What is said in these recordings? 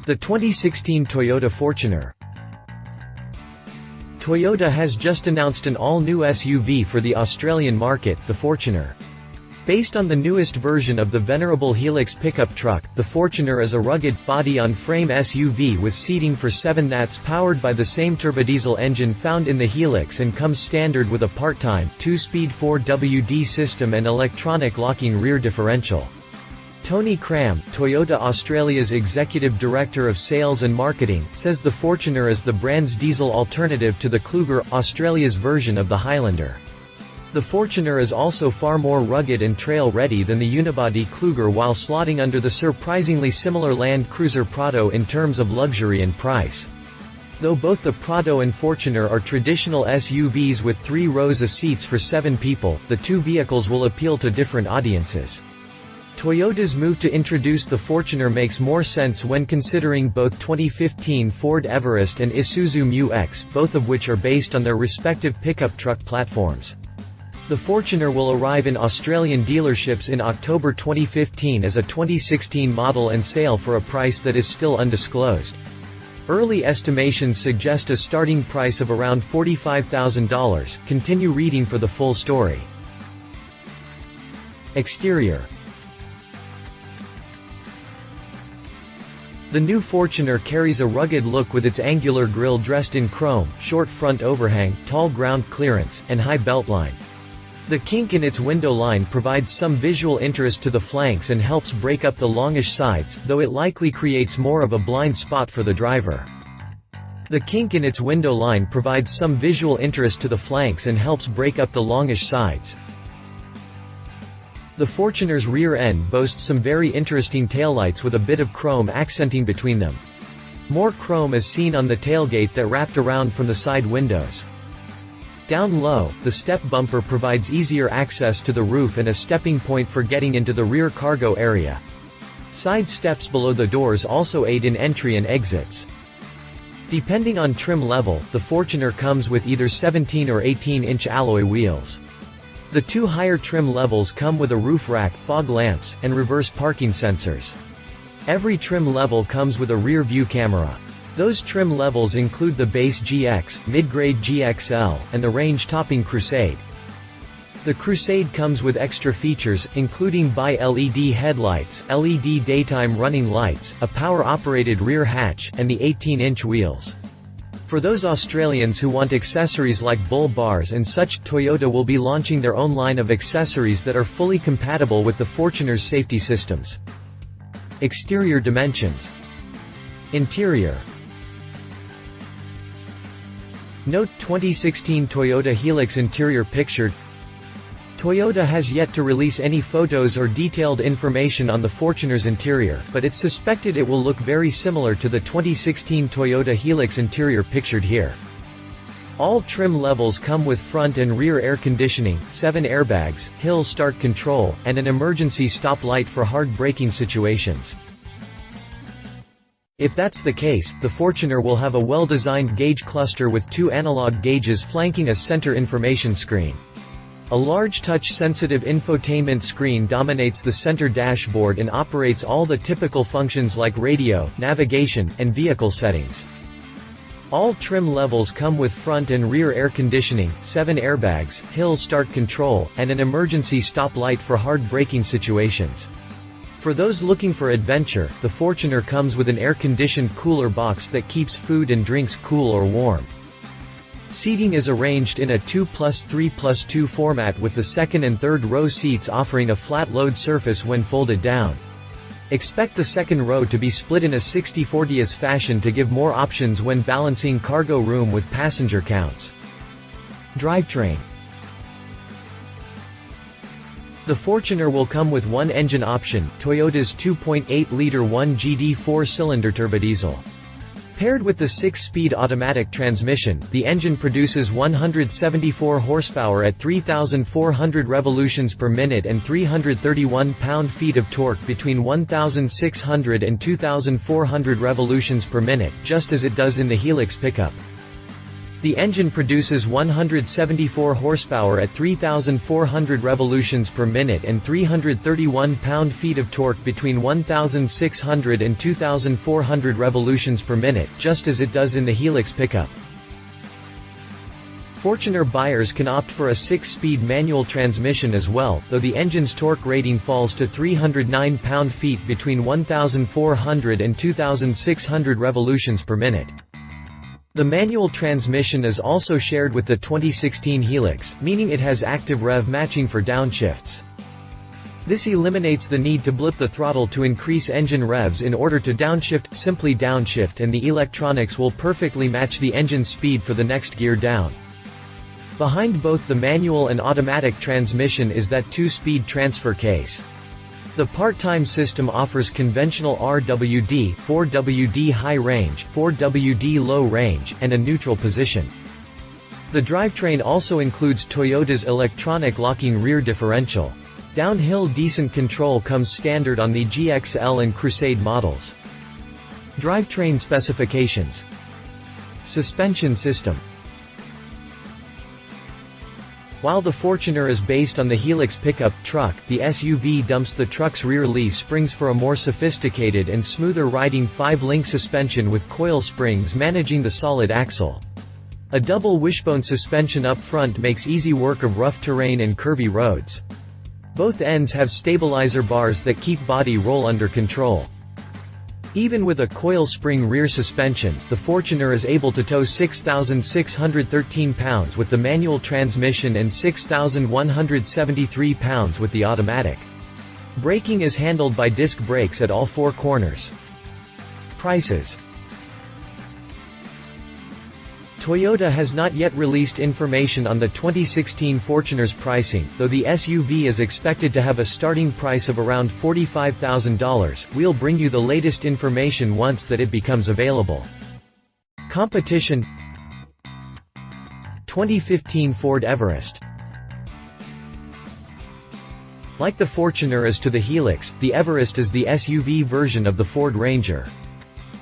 The 2016 Toyota Fortuner. Toyota has just announced an all-new SUV for the Australian market, the Fortuner. Based on the newest version of the venerable Hilux pickup truck, the Fortuner is a rugged, body-on-frame SUV with seating for 7 that's powered by the same turbodiesel engine found in the Hilux and comes standard with a part-time, 2-speed 4WD system and electronic locking rear differential. Tony Cramb, Toyota Australia's Executive Director of Sales and Marketing, says the Fortuner is the brand's diesel alternative to the Kluger, Australia's version of the Highlander. The Fortuner is also far more rugged and trail-ready than the unibody Kluger while slotting under the surprisingly similar Land Cruiser Prado in terms of luxury and price. Though both the Prado and Fortuner are traditional SUVs with 3 rows of seats for 7 people, the two vehicles will appeal to different audiences. Toyota's move to introduce the Fortuner makes more sense when considering both 2015 Ford Everest and Isuzu Mu-X, both of which are based on their respective pickup truck platforms. The Fortuner will arrive in Australian dealerships in October 2015 as a 2016 model and sale for a price that is still undisclosed. Early estimations suggest a starting price of around $45,000. Continue reading for the full story. Exterior. The new Fortuner carries a rugged look with its angular grille dressed in chrome, short front overhang, tall ground clearance, and high beltline. The kink in its window line provides some visual interest to the flanks and helps break up the longish sides, though it likely creates more of a blind spot for the driver. The kink in its window line provides some visual interest to the flanks and helps break up the longish sides. The Fortuner's rear end boasts some very interesting taillights with a bit of chrome accenting between them. More chrome is seen on the tailgate that wrapped around from the side windows. Down low, the step bumper provides easier access to the roof and a stepping point for getting into the rear cargo area. Side steps below the doors also aid in entry and exits. Depending on trim level, the Fortuner comes with either 17 or 18-inch alloy wheels. The 2 higher trim levels come with a roof rack, fog lamps, and reverse parking sensors. Every trim level comes with a rear view camera. Those trim levels include the base GX, mid-grade GXL, and the range-topping Crusade. The Crusade comes with extra features, including bi-LED headlights, LED daytime running lights, a power-operated rear hatch, and the 18-inch wheels. For those Australians who want accessories like bull bars and such, Toyota will be launching their own line of accessories that are fully compatible with the Fortuner's safety systems. Exterior dimensions. Interior. Note: 2016 Toyota Hilux interior pictured. Toyota has yet to release any photos or detailed information on the Fortuner's interior, but it's suspected it will look very similar to the 2016 Toyota Hilux interior pictured here. All trim levels come with front and rear air conditioning, 7 airbags, hill start control, and an emergency stop light for hard braking situations. If that's the case, the Fortuner will have a well-designed gauge cluster with 2 analog gauges flanking a center information screen. A large touch-sensitive infotainment screen dominates the center dashboard and operates all the typical functions like radio, navigation, and vehicle settings. All trim levels come with front and rear air conditioning, 7 airbags, hill start control, and an emergency stop light for hard braking situations. For those looking for adventure, the Fortuner comes with an air-conditioned cooler box that keeps food and drinks cool or warm. Seating is arranged in a 2+3+2 format with the second and third row seats offering a flat load surface when folded down. Expect the second row to be split in a 60/40 fashion to give more options when balancing cargo room with passenger counts. Drivetrain. The Fortuner will come with one engine option, Toyota's 2.8-liter 1GD 4-cylinder turbodiesel. Paired with the 6-speed automatic transmission, the engine produces 174 horsepower at 3,400 revolutions per minute and 331 pound-feet of torque between 1,600 and 2,400 revolutions per minute, just as it does in the Hilux pickup. The engine produces 174 horsepower at 3,400 revolutions per minute and 331 pound-feet of torque between 1,600 and 2,400 revolutions per minute, just as it does in the Hilux pickup. Fortuner buyers can opt for a 6-speed manual transmission as well, though the engine's torque rating falls to 309 pound-feet between 1,400 and 2,600 revolutions per minute. The manual transmission is also shared with the 2016 Hilux, meaning it has active rev matching for downshifts. This eliminates the need to blip the throttle to increase engine revs in order to downshift, simply downshift, and the electronics will perfectly match the engine's speed for the next gear down. Behind both the manual and automatic transmission is that 2-speed transfer case. The part-time system offers conventional RWD, 4WD high range, 4WD low range, and a neutral position. The drivetrain also includes Toyota's electronic locking rear differential. Downhill decent control comes standard on the GXL and Crusade models. Drivetrain specifications. Suspension system. While the Fortuner is based on the Hilux pickup truck, the SUV dumps the truck's rear leaf springs for a more sophisticated and smoother riding 5-link suspension with coil springs managing the solid axle. A double wishbone suspension up front makes easy work of rough terrain and curvy roads. Both ends have stabilizer bars that keep body roll under control. Even with a coil spring rear suspension, the Fortuner is able to tow 6,613 pounds with the manual transmission and 6,173 pounds with the automatic. Braking is handled by disc brakes at all 4 corners. Prices. Toyota has not yet released information on the 2016 Fortuner's pricing, though the SUV is expected to have a starting price of around $45,000. We'll bring you the latest information once that it becomes available. Competition. 2015 Ford Everest. Like the Fortuner is to the Hilux, the Everest is the SUV version of the Ford Ranger.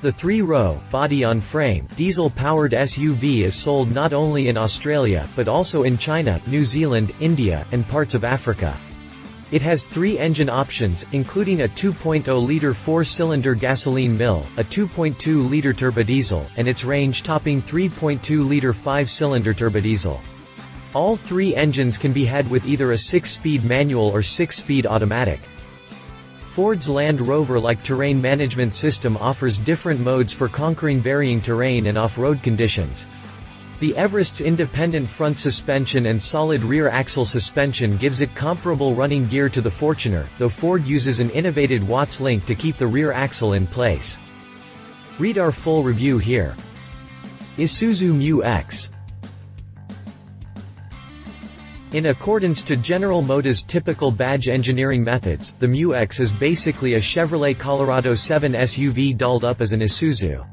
The 3-row, body-on-frame, diesel-powered SUV is sold not only in Australia, but also in China, New Zealand, India, and parts of Africa. It has 3 engine options, including a 2.0-liter 4-cylinder gasoline mill, a 2.2-liter turbodiesel, and its range-topping 3.2-liter 5-cylinder turbodiesel. All 3 engines can be had with either a 6-speed manual or 6-speed automatic. Ford's Land Rover-like terrain management system offers different modes for conquering varying terrain and off-road conditions. The Everest's independent front suspension and solid rear axle suspension gives it comparable running gear to the Fortuner, though Ford uses an innovative Watts link to keep the rear axle in place. Read our full review here. Isuzu Mu-X. In accordance to General Motors' typical badge engineering methods, the Mu-X is basically a Chevrolet Colorado 7 SUV dolled up as an Isuzu.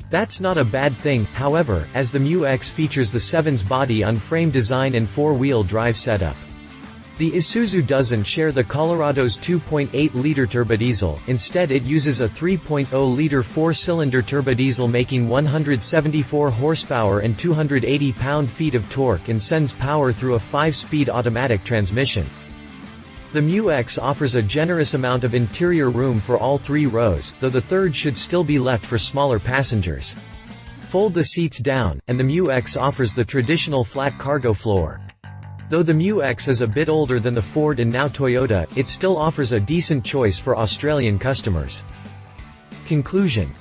That's not a bad thing, however, as the Mu-X features the 7's body-on-frame design and 4-wheel drive setup. The Isuzu doesn't share the Colorado's 2.8-liter turbodiesel, instead it uses a 3.0-liter 4-cylinder turbodiesel making 174 horsepower and 280 pound-feet of torque and sends power through a 5-speed automatic transmission. The Mu-X offers a generous amount of interior room for all 3 rows, though the third should still be left for smaller passengers. Fold the seats down, and the Mu-X offers the traditional flat cargo floor. Though the Mu-X is a bit older than the Ford and now Toyota, it still offers a decent choice for Australian customers. Conclusion.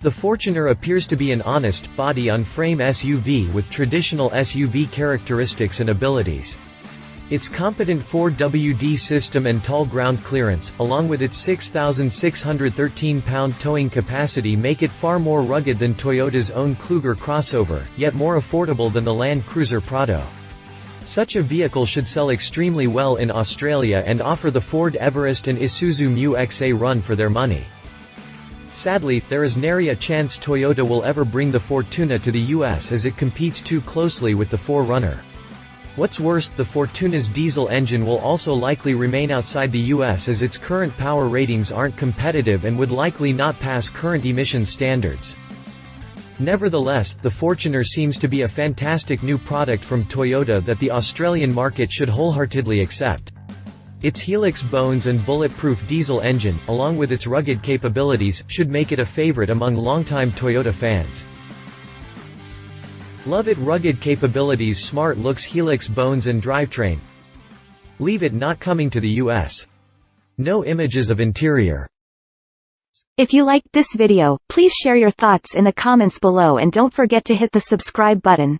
The Fortuner appears to be an honest, body-on-frame SUV with traditional SUV characteristics and abilities. Its competent 4WD system and tall ground clearance, along with its 6,613-pound towing capacity make it far more rugged than Toyota's own Kluger crossover, yet more affordable than the Land Cruiser Prado. Such a vehicle should sell extremely well in Australia and offer the Ford Everest and Isuzu Mu-X a run for their money. Sadly, there is nary a chance Toyota will ever bring the Fortuner to the US as it competes too closely with the 4Runner. What's worse, the Fortuner's diesel engine will also likely remain outside the US as its current power ratings aren't competitive and would likely not pass current emission standards. Nevertheless, the Fortuner seems to be a fantastic new product from Toyota that the Australian market should wholeheartedly accept. Its Helix bones and bulletproof diesel engine, along with its rugged capabilities, should make it a favorite among longtime Toyota fans. Love it rugged capabilities smart looks Helix bones and drivetrain. Leave it not coming to the US. No images of interior. If you liked this video, please share your thoughts in the comments below and don't forget to hit the subscribe button.